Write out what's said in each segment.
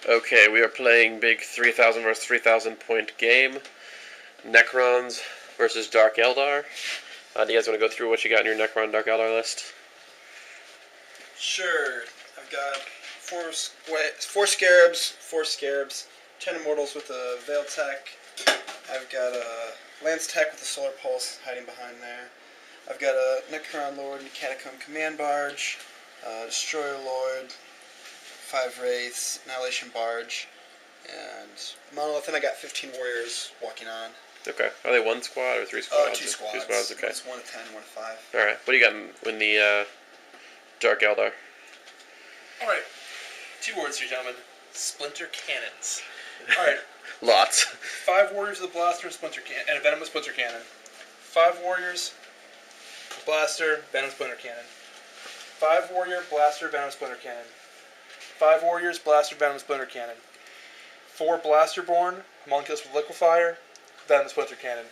Okay, we are playing big 3,000 versus 3,000 point game. Necrons versus Dark Eldar. Do you guys want to go through what you got in your Necron Dark Eldar list? Sure. I've got four scarabs, 10 immortals with a veil tech. I've got a lance tech with a solar pulse hiding behind there. I've got a Necron Lord and Catacomb Command Barge, Destroyer Lord, 5 Wraiths, Annihilation Barge, and Monolith, and I got 15 Warriors walking on. Okay. Are they one squad or three squads? Two squads. Two squads, okay. One's 1 to 10, 1 to 5. Alright, what do you got in the Dark Eldar? Alright, 2 words here, gentlemen. Splinter Cannons. Alright. Lots. 5 Warriors with a Blaster and a Venomous Splinter Cannon. 5 Warriors, Blaster, Venom Splinter Cannon. 5 Warrior, Blaster, Venom Splinter Cannon. 5 Warriors, Blaster, Venom Splinter Cannon. 4 Blasterborn, Homunculus with Liquefier, Venom Splinter Cannon.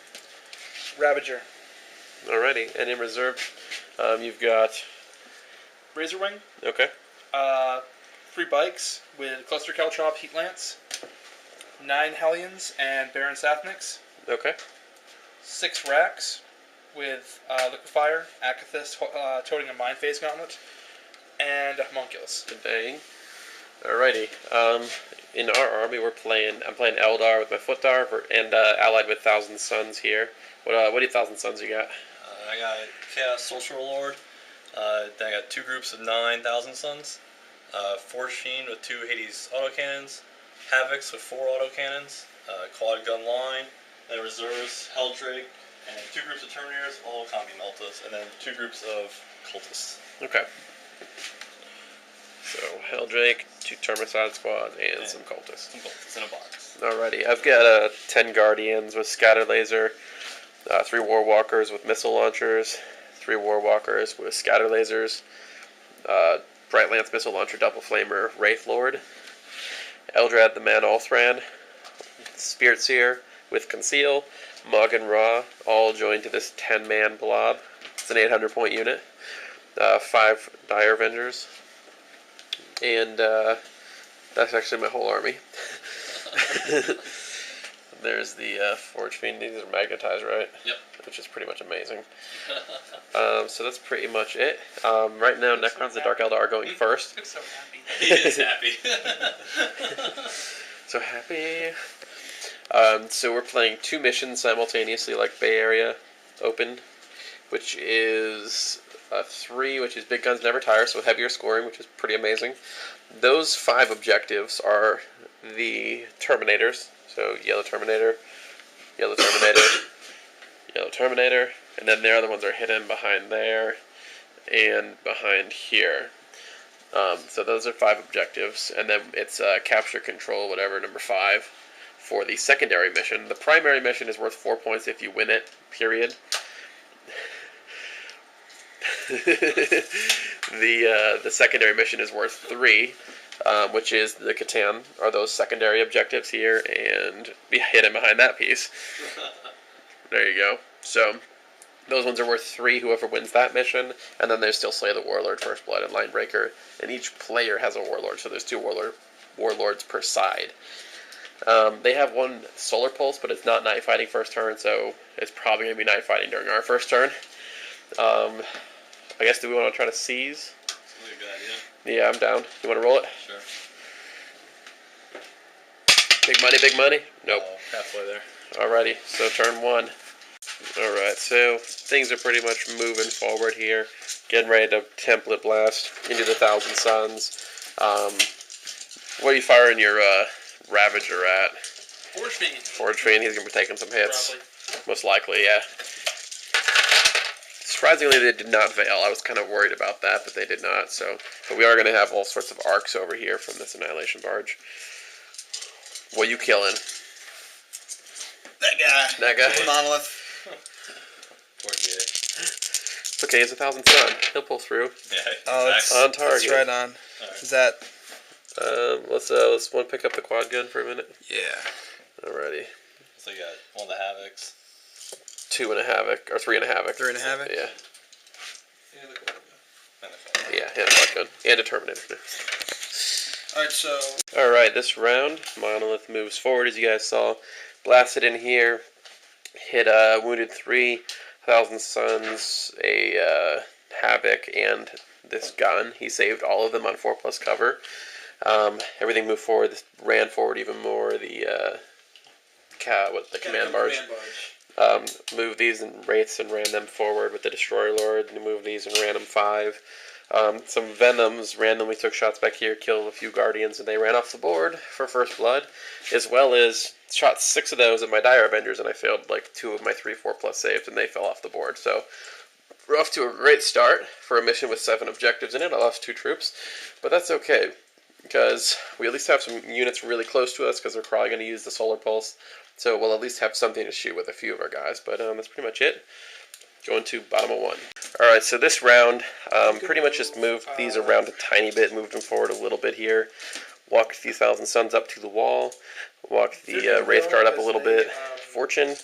Ravager. Alrighty, and in reserve, you've got... Razorwing. Okay. 3 Bikes with Cluster Caltrop, Heat Lance. 9 Hellions and Baron Sathnics. Okay. 6 Racks with Liquefier, Akathis toting a Mind Phase Gauntlet, and a Homunculus. Dang. Alrighty. In our army, I'm playing Eldar with my Footdar and allied with Thousand Suns here. What do you Thousand Suns you got? I got Chaos Sorcerer Lord. Then I got 2 groups of 9,000 Suns. Force Fiend with 2 Hades autocannons. Havocs with 4 autocannons. Quad Gun Line. Then reserves Helldrake. And 2 groups of Terminators, all Combi Meltas. And then 2 groups of Cultists. Okay. So, Helldrake, 2 Termicide squads, and some Cultists. Some Cultists in a box. Alrighty, I've got 10 Guardians with Scatter Laser, 3 Warwalkers with Missile Launchers, 3 Warwalkers with Scatter Lasers, Bright Lance Missile Launcher, Double Flamer, Wraith Lord, Eldrad the Man Ulthran, Spirit Seer with Conceal, Mog and Ra, all joined to this 10-man blob. It's an 800-point unit. 5 Dire Avengers. And that's actually my whole army. There's the Forge Fiend. These are magnetized, right? Yep. Which is pretty much amazing. So that's pretty much it. Right now, Necrons, the Dark Eldar, are going first. Looks so happy. He is happy. So happy. So we're playing 2 missions simultaneously, like Bay Area Open, which is 3, which is Big Guns Never Tire, so heavier scoring, which is pretty amazing. Those 5 objectives are the Terminators, so Yellow Terminator, Yellow Terminator, Yellow Terminator, and then the other ones are hidden behind there and behind here. So those are 5 objectives, and then it's Capture Control, whatever, number 5. For the secondary mission. The primary mission is worth 4 points if you win it, period. The secondary mission is worth 3, which is the Catan, are those secondary objectives here, and be hidden behind that piece. There you go. So, those ones are worth 3, whoever wins that mission, and then there's still Slay the Warlord, First Blood, and Linebreaker, and each player has a Warlord, so there's 2 Warlords per side. They have 1 Solar Pulse, but it's not Night Fighting first turn, so it's probably going to be Night Fighting during our first turn. I guess, do we want to try to seize? That's a good idea. Yeah, I'm down. You want to roll it? Sure. Big money, big money? Nope. Halfway there. Alrighty, so turn 1. Alright, so things are pretty much moving forward here. Getting ready to Template Blast into the Thousand Suns. What are you firing your Ravager at? Forge Fiend. Forge Fiend, he's going to be taking some hits. Probably. Most likely, yeah. Surprisingly, they did not veil. I was kind of worried about that, but they did not. So, but we are going to have all sorts of arcs over here from this Annihilation Barge. What are you killing? That guy. That guy? The Monolith. Poor kid. It's okay, he's a Thousand Sun. He'll pull through. Yeah, It's on target. It's right on. Right. Is that... Let's one pick up the quad gun for a minute. Yeah. Alrighty. So you got 1 of the Havocs. 2 and a Havoc, or 3 and a Havoc. 3 and a Havoc? Yeah. Yeah, look at that. And a Yeah, and a quad gun. And a Terminator. Alright, so Alright, this round, Monolith moves forward, as you guys saw. Blasted in here, hit wounded 3, Thousand Suns, a Havoc, and this gun. He saved all of them on 4+ cover. Everything moved forward. This ran forward even more. The command barge. Moved these and wraiths and ran them forward with the Destroyer Lord. And moved these and ran them 5. Some Venoms randomly took shots back here, killed a few Guardians, and they ran off the board for first blood, as well as shot 6 of those at my Dire Avengers, and I failed like 2 of my 3/4+ saves, and they fell off the board. So we're off to a great start for a mission with 7 objectives in it. I lost 2 troops, but that's okay, because we at least have some units really close to us, because they're probably going to use the Solar Pulse, so we'll at least have something to shoot with a few of our guys. But that's pretty much it. Going to bottom of 1. Alright, so this round, pretty much just moved these around a tiny bit, moved them forward a little bit here, walked these Thousand Suns up to the wall, walked the Wraith Guard up a little bit, Fortune,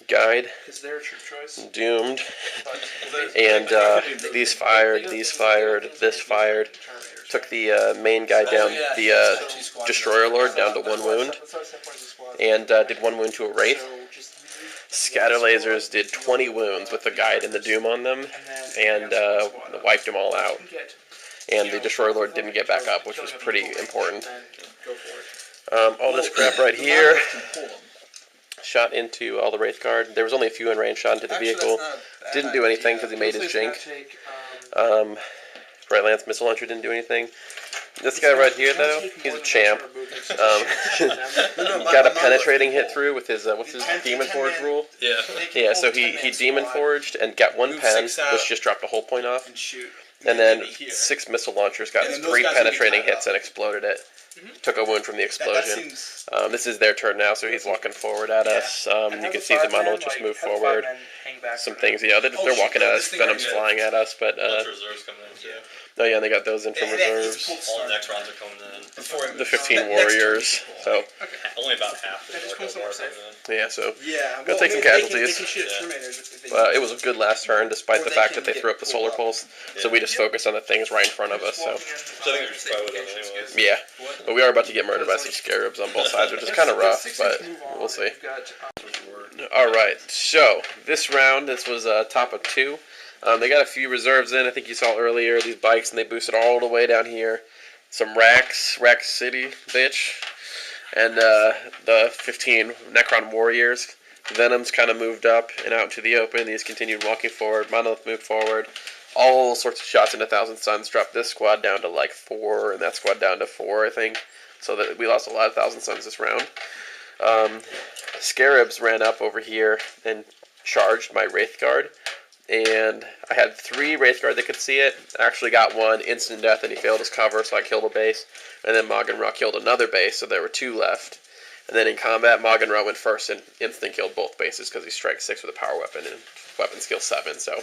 Guide, Is there a troop choice? Doomed, and these fired, this fired, took the main guy down, the Destroyer Lord down to 1 wound, and did 1 wound to a Wraith. Scatter Lasers did 20 wounds with the Guide and the Doom on them, and wiped them all out. And the Destroyer Lord didn't get back up, which was pretty important. All this crap right here, shot into all the Wraith Guard. There was only a few in range, shot into the vehicle. Didn't do anything because he made his Jink. Bright Lance Missile Launcher didn't do anything. This guy right here, though, he's a champ. Got a penetrating hit through with his, what's his Demon Forge rule? Yeah, so he Demon Forged and got 1 pen, which just dropped a whole point off. And then 6 missile launchers, got 3 penetrating hits and exploded it. Took a wound from the explosion. This is their turn now, so he's walking forward at us. You can see the Monolith just move forward. Some things, they're walking at us, Venom's flying at us, but reserves coming in too. oh yeah, and they got those in from reserves. All Necrons are coming in. The 15 warriors. So Only about half the Necrons are coming in. yeah, so yeah, go take some casualties. It It was a good last turn, despite the fact that they threw up the Solar Pulse. So we just focused on the things right in front of us. So I think there's probably them anyways. yeah, but we are about to get murdered by some Scarabs on both sides, which is kind of rough, but we'll see. Alright, so this round, this was top of 2. They got a few reserves in, I think you saw earlier, these bikes, and they boosted all the way down here. Some Rax City, bitch, and the 15 Necron Warriors. Venoms kind of moved up and out into the open. These continued walking forward. Monolith moved forward. All sorts of shots into Thousand Suns. Dropped this squad down to like 4, and that squad down to 4, I think. So that we lost a lot of Thousand Suns this round. Scarabs ran up over here and charged my Wraith Guard. And I had 3 Wraith Guard that could see it. I actually got 1 instant death, and he failed his cover, so I killed a base. And then Moggenra killed another base, so there were 2 left. And then in combat, Moggenra went first and instant killed both bases because he strikes 6 with a power weapon and weapon skill 7. So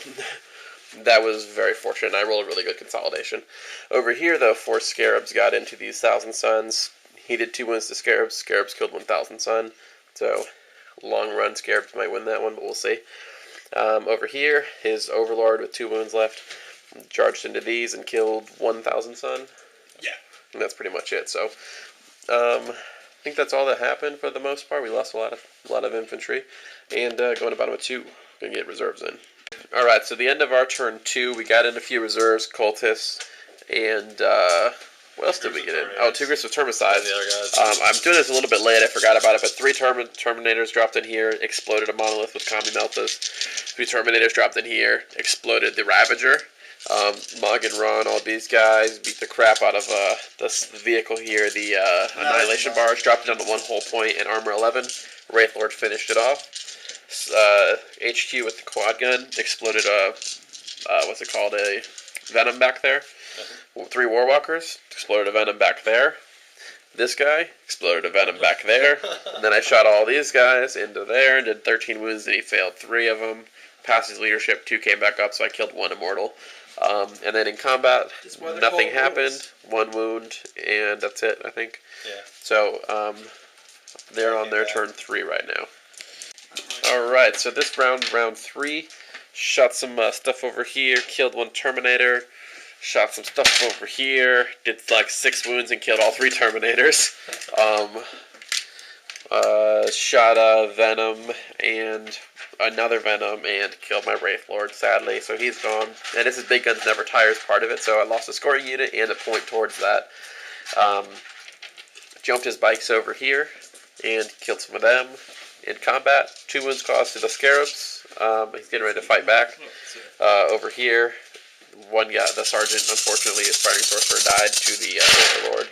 that was very fortunate. I rolled a really good consolidation. Over here, though, 4 Scarabs got into these Thousand Suns. He did 2 wounds to Scarabs. Scarabs killed 1,000 Sun. So long run, Scarabs might win that one, but we'll see. Over here, his Overlord with 2 wounds left charged into these and killed 1,000 Sun. Yeah. And that's pretty much it. So I think that's all that happened for the most part. We lost a lot of infantry. And going to bottom of 2, going to get reserves in. Alright, so the end of our turn 2, we got in a few reserves, cultists, and what else did we get in? Oh, 2 groups of Termicides. I'm doing this a little bit late, I forgot about it, but 3 Terminators dropped in here, exploded a Monolith with Combi Meltas. 3 Terminators dropped in here, exploded the Ravager. Mog and Ron, all these guys beat the crap out of this vehicle here, the Annihilation Barge, dropped it down to 1 whole point and armor 11. Wraith Lord finished it off. HQ with the quad gun exploded what's it called, a Venom back there. 3 Warwalkers exploded a Venom back there. This guy exploded a Venom back there. And then I shot all these guys into there and did 13 wounds, and he failed 3 of them. Passed his leadership, 2 came back up, so I killed 1 Immortal. And then in combat, nothing happened. 1 wound, and that's it, I think. Yeah. So they're on their turn 3 right now. Alright, so this round 3, shot some stuff over here, killed 1 Terminator, Shot some stuff over here. Did like 6 wounds and killed all 3 Terminators. Shot a Venom and another Venom and killed my Wraith Lord, sadly. So he's gone. And this is Big Guns Never Tires part of it, so I lost a scoring unit and a point towards that. Jumped his bikes over here and killed some of them in combat. 2 wounds caused to the Scarabs. He's getting ready to fight back. Over here, the Sergeant, unfortunately, his fighting sorcerer died to the Overlord.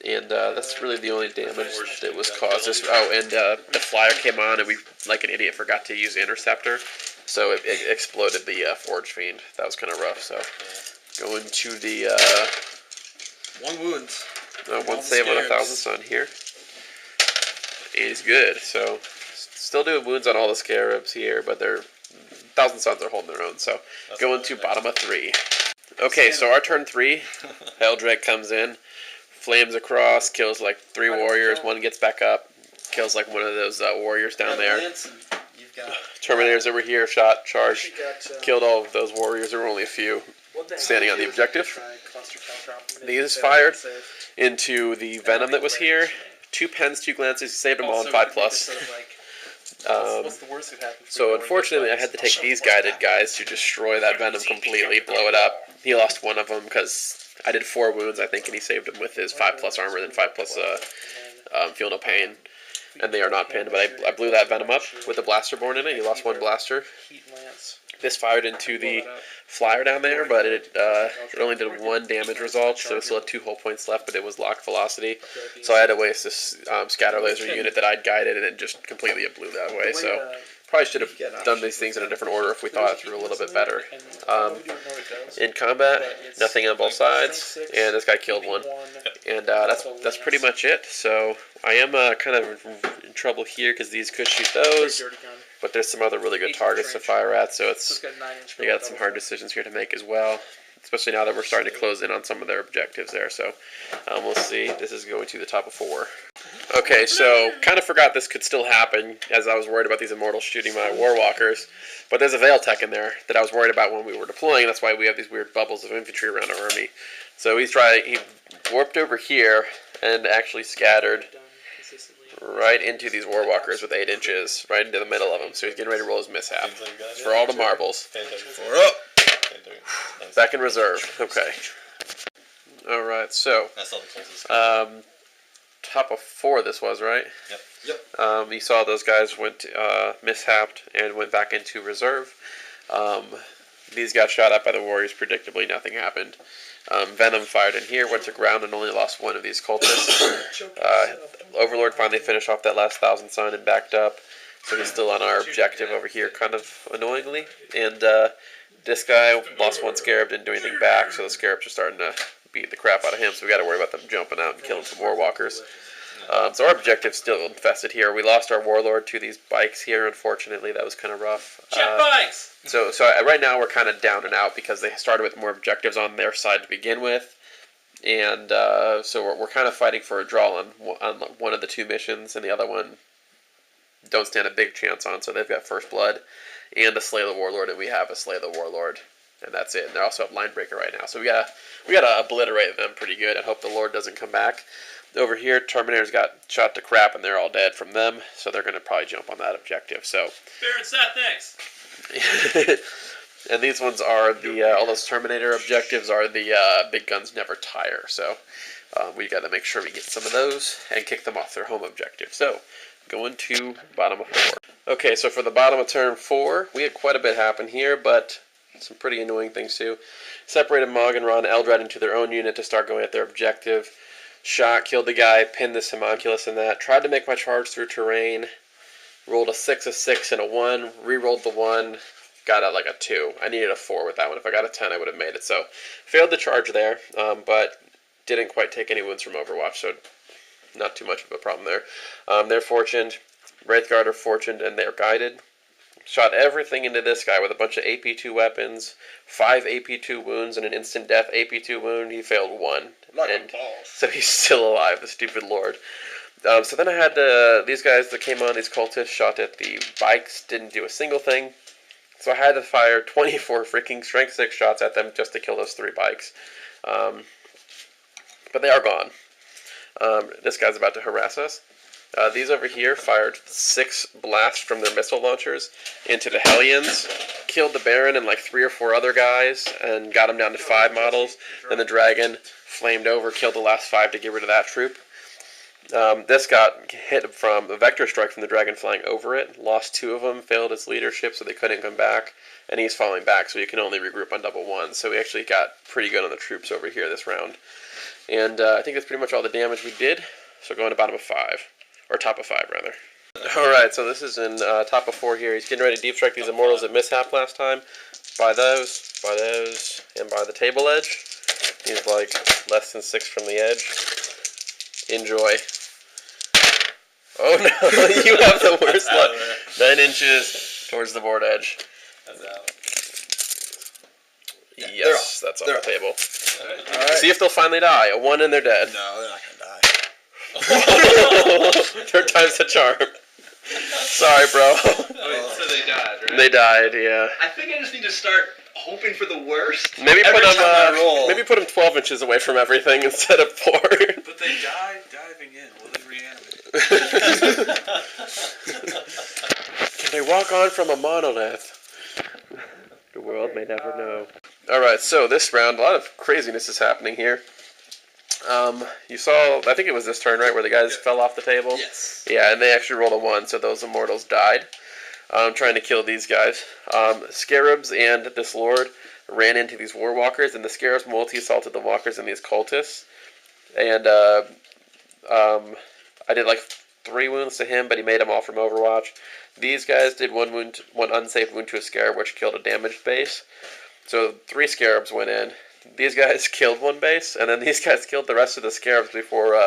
And that's really the only damage that was caused. The Flyer came on, and we, like an idiot, forgot to use Interceptor. So it exploded the Forge Fiend. That was kind of rough. So going to the 1 wound. 1 save on 1,000 Sun here. And he's good. So still doing wounds on all the Scarabs here, but they're 1,000 Suns are holding their own. So going to bottom of 3. Okay, so our turn 3. Eldar comes in, flames across, kills like 3 warriors. 1 gets back up, kills like one of those warriors down there. Terminators over here, shot, charged, killed all of those warriors. There were only a few standing on the objective. These fired into the Venom that was here. 2 pens, 2 glances. He saved them all in 5+. What's the worst that happened? So unfortunately, I had to take these guided guys to destroy that Venom completely, blow it up. He lost 1 of them because I did 4 wounds, I think, and he saved him with his 5+ armor and 5+ feel no pain. And they are not pinned, but I blew that Venom up with a blaster born in it. He lost 1 blaster. This fired into the Flyer down there, but it only did 1 damage result, so it still had 2 hull points left, but it was locked velocity. So I had to waste this scatter laser unit that I'd guided, and it just completely blew that way. So probably should have done these things in a different order if we thought it through a little bit better. In combat, nothing on both sides, and this guy killed 1. And that's pretty much it. So I am kind of in trouble here because these could shoot those. But there's some other really good targets to fire at, so we got some hard decisions here to make as well. Especially now that we're starting to close in on some of their objectives there. So we'll see. This is going to the top of 4. Okay, so kind of forgot this could still happen as I was worried about these Immortals shooting my Warwalkers. But there's a Veil Tech in there that I was worried about when we were deploying. That's why we have these weird bubbles of infantry around our army. So he warped over here and actually scattered right into these Warwalkers with 8 inches, right into the middle of them. So he's getting ready to roll his mishap. For all the marbles. 4 up. Back in reserve. Okay. Alright, so top of 4 this was, right? Yep. You saw those guys went mishapped and went back into reserve. These got shot up by the warriors. Predictably, nothing happened. Venom fired in here, went to ground, and only lost 1 of these cultists. Overlord finally finished off that last 1,000 Sun and backed up. So he's still on our objective over here, kind of annoyingly. And this guy lost 1 Scarab, didn't do anything back, so the Scarabs are starting to beat the crap out of him. So we got to worry about them jumping out and killing some Warwalkers. So our objective's still infested here. We lost our Warlord to these bikes here, unfortunately. That was kind of rough. Jet bikes! So right now we're kind of down and out because they started with more objectives on their side to begin with. And so we're kind of fighting for a draw on one of the 2 missions, and the other one don't stand a big chance on. So they've got First Blood and a Slay the Warlord, and we have a Slay the Warlord. And that's it. And they also have Linebreaker right now. So we gotta obliterate them pretty good and hope the Lord doesn't come back. Over here, Terminators got shot to crap, and they're all dead from them, so they're going to probably jump on that objective. So, Baron Sat, thanks. And these ones are all those Terminator objectives are the Big Guns Never Tire. So we got to make sure we get some of those and kick them off their home objective. So going to bottom of 4. Okay, so for the bottom of turn 4, we had quite a bit happen here, but some pretty annoying things too. Separated Mog and Ron Eldar into their own unit to start going at their objective. Shot, killed the guy, pinned this homunculus in that. Tried to make my charge through terrain. Rolled a 6, a 6, and a 1. Re-rolled the 1. Got out like a 2. I needed a 4 with that one. If I got a 10, I would have made it. So, failed the charge there, but didn't quite take any wounds from Overwatch, so not too much of a problem there. They're fortuned. Wraithguard are fortuned, and they're guided. Shot everything into this guy with a bunch of AP2 weapons, 5 AP2 wounds, and an instant death AP2 wound. He failed 1. And so he's still alive, the stupid lord. So then I had these guys that came on, these cultists, shot at the bikes, didn't do a single thing. So I had to fire 24 freaking strength 6 shots at them just to kill those 3 bikes. But they are gone. This guy's about to harass us. These over here fired 6 blasts from their missile launchers into the Hellions, killed the Baron and like 3 or 4 other guys, and got them down to 5 models. Then the Dragon flamed over, killed the last 5 to get rid of that troop. This got hit from a vector strike from the Dragon flying over it, lost 2 of them, failed its leadership, so they couldn't come back, and he's falling back, so you can only regroup on double 1. So we actually got pretty good on the troops over here this round. And I think that's pretty much all the damage we did. So going to bottom of 5. Or top of 5, rather. Alright, so this is in top of 4 here. He's getting ready to deep strike these Immortals at mishap last time. By those, and by the table edge. He's like less than 6 from the edge. Enjoy. Oh no, you have the worst luck. 9 inches towards the board edge. That's out. Yes, that's on the table. All right. See if they'll finally die. A 1 and they're dead. No, they're not gonna die. Third time's the charm. Sorry, bro. Wait, so they died, right? They died, yeah. I think I just need to start hoping for the worst. Maybe Every put time I roll. maybe put them 12 inches away from everything instead of 4. But they died diving in. Will they reanimate? Can they walk on from a monolith? The world may never know. Alright, so this round, a lot of craziness is happening here. You saw, I think it was this turn, right, where the guys fell off the table? Yes. Yeah, and they actually rolled a 1, so those Immortals died. Trying to kill these guys. Scarabs and this Lord ran into these Warwalkers, and the Scarabs multi-assaulted the Walkers and these Cultists. And I did like 3 wounds to him, but he made them all from Overwatch. These guys did 1 wound, 1 unsaved wound to a Scarab, which killed a damaged base. So 3 Scarabs went in. These guys killed 1 base, and then these guys killed the rest of the Scarabs before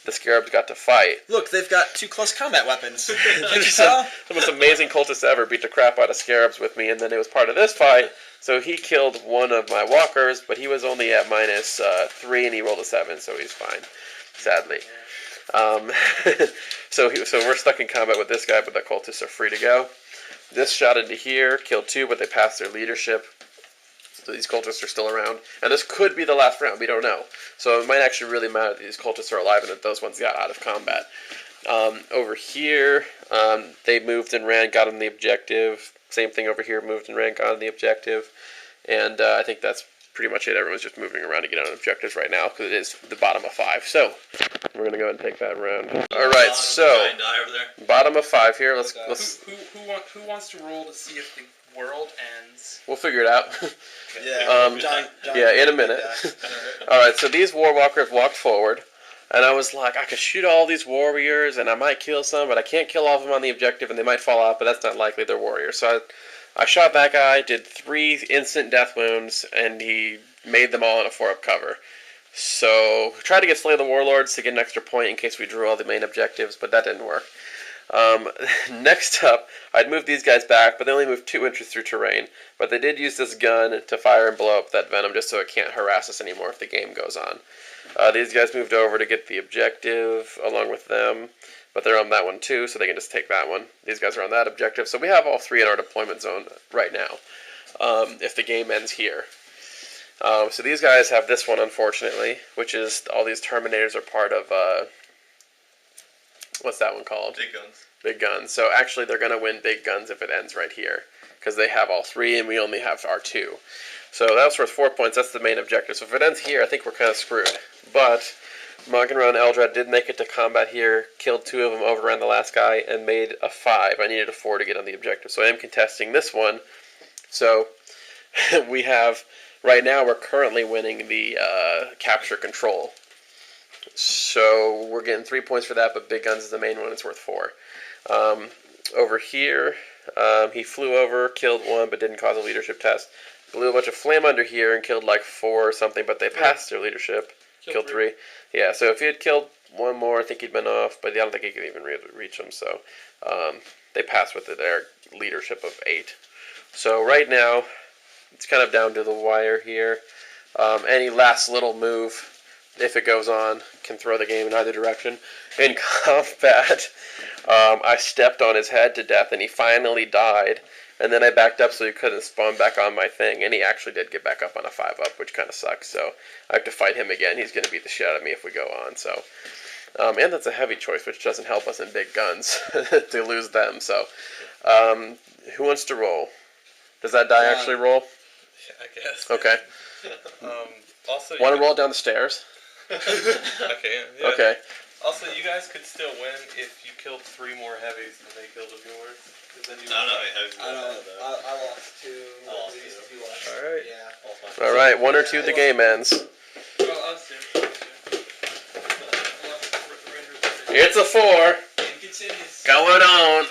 the Scarabs got to fight. Look, they've got 2 close combat weapons. The most amazing cultist ever beat the crap out of Scarabs with me, and then it was part of this fight. So he killed 1 of my walkers, but he was only at minus 3, and he rolled a 7, so he's fine, sadly. So we're stuck in combat with this guy, but the cultists are free to go. This shot into here, killed 2, but they passed their leadership. So these cultists are still around. And this could be the last round, we don't know. So it might actually really matter that these cultists are alive and that those ones got out of combat. Over here, they moved and ran, got on the objective. Same thing over here, moved and ran, got on the objective. And I think that's pretty much it. Everyone's just moving around to get on objectives right now, because it is the bottom of 5. So, we're going to go ahead and take that round. Alright, so, bottom of 5 here. Let's Who wants to roll to see if the world ends? we'll figure it out. Yeah, John yeah, in a minute. Alright, so these Warwalkers walked forward, and I was like, I could shoot all these warriors, and I might kill some, but I can't kill all of them on the objective, and they might fall out, but that's not likely, they're warriors. So I shot that guy, did 3 instant death wounds, and he made them all in a 4-up cover. So, tried to get Slay the Warlords to get an extra point in case we drew all the main objectives, but that didn't work. Next up, I'd moved these guys back, but they only moved 2 inches through terrain. But they did use this gun to fire and blow up that venom just so it can't harass us anymore if the game goes on. These guys moved over to get the objective along with them, but they're on that one too, so they can just take that one. These guys are on that objective, so we have all 3 in our deployment zone right now, if the game ends here. So these guys have this one, unfortunately, which is all these Terminators are part of, what's that one called? Big guns. Big guns. So actually they're going to win big guns if it ends right here, because they have all 3 and we only have our 2. So that was worth 4 points. That's the main objective. So if it ends here, I think we're kind of screwed. But Magenra and Eldar did make it to combat here, killed 2 of them, overran the last guy, and made a 5. I needed a 4 to get on the objective. So I am contesting this one. So we have, right now we're currently winning the capture control. So we're getting 3 points for that, but big guns is the main one. It's worth 4. Over here, he flew over, killed 1, but didn't cause a leadership test. Blew a bunch of flame under here and killed like 4 or something, but they passed their leadership. Killed 3. Yeah, so if he had killed 1 more, I think he'd been off, but I don't think he could even reach them. So they passed with their leadership of 8. So right now, it's kind of down to the wire here. Any last little move, if it goes on, can throw the game in either direction. In combat, I stepped on his head to death, and he finally died. and then I backed up so he couldn't spawn back on my thing, and he actually did get back up on a 5-up, which kind of sucks. So I have to fight him again. He's going to beat the shit out of me if we go on. So, and that's a heavy choice, which doesn't help us in big guns to lose them. So, who wants to roll? Does that die actually roll? Yeah, I guess. Okay. Also, Want to roll it down the stairs? Okay. Yeah. Okay. Also, you guys could still win if you killed 3 more heavies than they killed of yours. Then you I lost 2. I lost 2. You lost. All right. Yeah. All right. 1 or 2, the game ends. Well, us two. It's a 4. Game continues. Going on.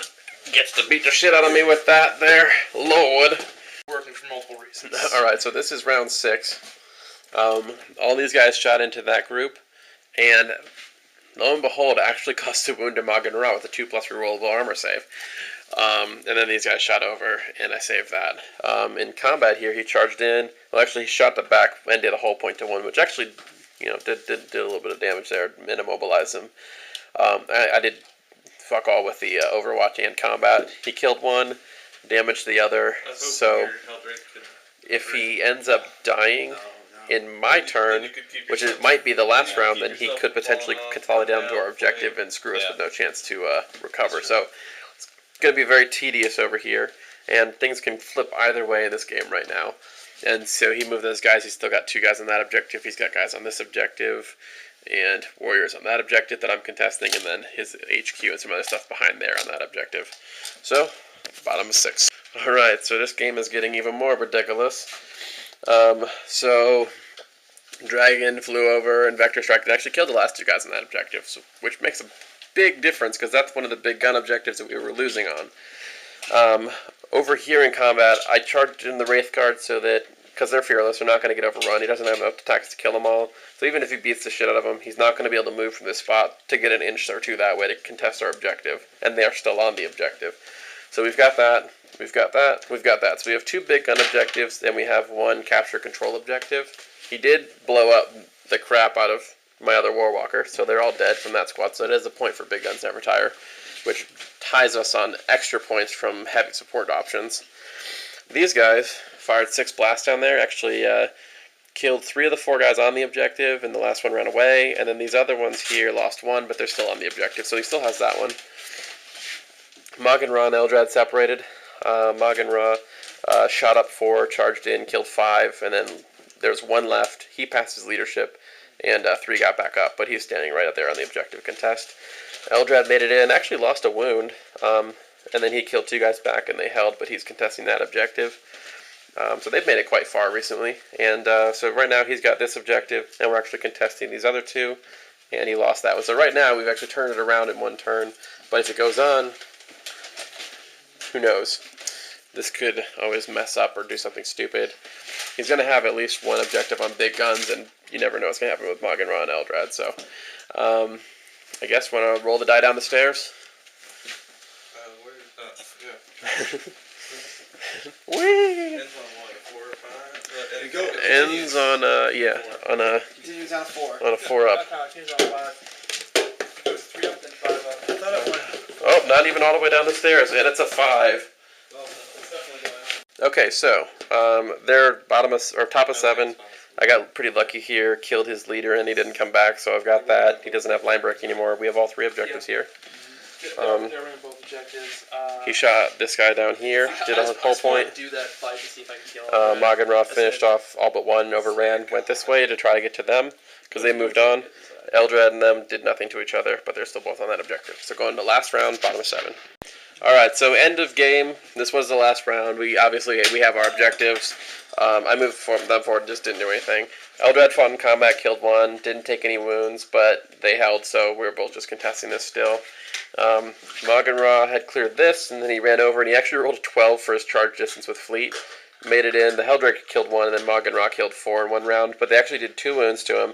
Gets to beat the shit out of me with that there. Lord. Working for multiple reasons. Alright, so this is round 6. All these guys shot into that group, and lo and behold, it actually cost a wound to Magan Ra with a 2+ rerollable armor save. And then these guys shot over, and I saved that. In combat here, he charged in. Well, actually, he shot the back and did a whole point to 1, which actually, did a little bit of damage there and immobilized him. I did fuck all with the Overwatch and combat. He killed 1, damaged the other. So if he ends up dying in my turn, which it might be the last round, then he could potentially consolidate down to our objective and screw us with no chance to recover. So it's going to be very tedious over here, and things can flip either way in this game right now. And so he moved those guys. He's still got 2 guys on that objective. He's got guys on this objective, and warriors on that objective that I'm contesting, and then his HQ and some other stuff behind there on that objective. So, bottom of 6. Alright, so this game is getting even more ridiculous. So, Dragon flew over and Vector Strike and actually killed the last 2 guys on that objective, so, which makes a big difference, because that's one of the big gun objectives that we were losing on. Over here in combat, I charged in the Wraith Guard so that, because they're fearless, they're not going to get overrun. He doesn't have enough attacks to kill them all. So even if he beats the shit out of them, he's not going to be able to move from this spot to get an inch or 2 that way to contest our objective. And they're still on the objective. So we've got that, we've got that, we've got that. So we have 2 big gun objectives, and we have 1 capture control objective. He did blow up the crap out of my other Warwalker, so they're all dead from that squad. So it is a point for big guns never tire, which ties us on extra points from heavy support options. These guys fired 6 blasts down there, actually killed 3 of the 4 guys on the objective, and the last one ran away, and then these other ones here lost 1, but they're still on the objective, so he still has that one. Magan Ra and Eldrad separated. Magan Ra shot up 4, charged in, killed 5, and then there's 1 left. He passed his leadership, and 3 got back up, but he's standing right up there on the objective contest. Eldrad made it in, actually lost a wound, and then he killed 2 guys back, and they held, but he's contesting that objective. So they've made it quite far recently, and so right now he's got this objective, and we're actually contesting these other 2, and he lost that one. So right now we've actually turned it around in 1 turn, but if it goes on, who knows? This could always mess up or do something stupid. He's going to have at least 1 objective on big guns, and you never know what's going to happen with Magan Ra and Eldrad, so I guess want to roll the die down the stairs? Yeah. Whee! Ends on what, 4 or 5? Ends on Continues on 4. a 4-up. It was 3 up and 5 up. I thought it went. Oh, not even all the way down the stairs, and it's a 5. Well, it's definitely going. Okay, so they're top of 7. I got pretty lucky here, killed his leader, and he didn't come back, so I've got that. He doesn't have line break anymore. We have all 3 objectives here. They're running both objectives. He shot this guy down here, did a whole point. Do that fight to see if I can kill him. Magan Ra finished off all but 1, overran, went this way to try to get to them, because they moved on. Eldrad and them did nothing to each other, but they're still both on that objective. So going to last round, bottom of 7. Alright, so end of game. This was the last round. We have our objectives. I moved them forward, just didn't do anything. Eldrad fought in combat, killed 1, didn't take any wounds, but they held, so we were both just contesting this still. Magan Ra had cleared this, and then he ran over, and he actually rolled a 12 for his charge distance with Fleet. Made it in. The Helldrake killed 1, and then Magan Ra killed 4 in 1 round, but they actually did 2 wounds to him,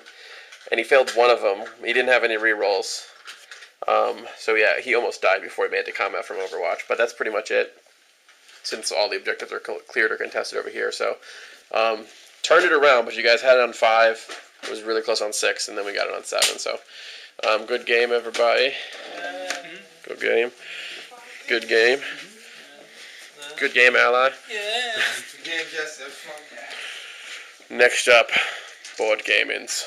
and he failed 1 of them. He didn't have any rerolls. So yeah, he almost died before he made it to combat from Overwatch, but that's pretty much it, since all the objectives are cleared or contested over here. So, turned it around, but you guys had it on 5. It was really close on 6, and then we got it on 7. So, good game, everybody. Good game. Good game. Good game, ally. Yeah. Game, yes, it was fun. Next up, board gamings.